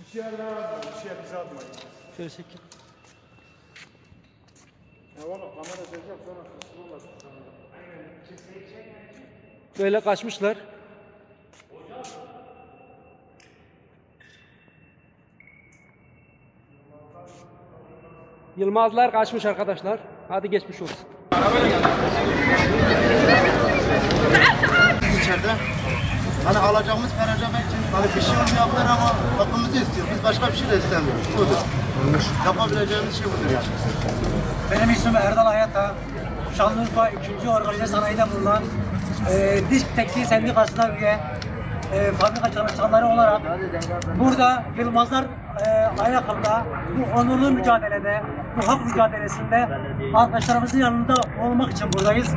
Bir şey alma, bir şey bize atma. Şöyle çekin. Ya onu kamera çekeceğim sonra kısmı var. Böyle kaçmışlar. Yılmazlar kaçmış arkadaşlar. Hadi geçmiş olsun. İçeride hani alacağımız vereceğim için hani bir şey olmayabilir ama hakkımızı istiyor. Biz başka bir şey de istemiyoruz. Budur. Yapabileceğimiz şey budur yani. Benim ismim Erdal Hayata. Şanlıurfa 2. Organize Sanayi'de bulunan Diş Tekstil Sendikası'na üye fabrika çalışanları olarak burada Yılmazlar ayakında bu onurlu mücadelede, bu hak mücadelesinde arkadaşlarımızın yanında olmak için buradayız.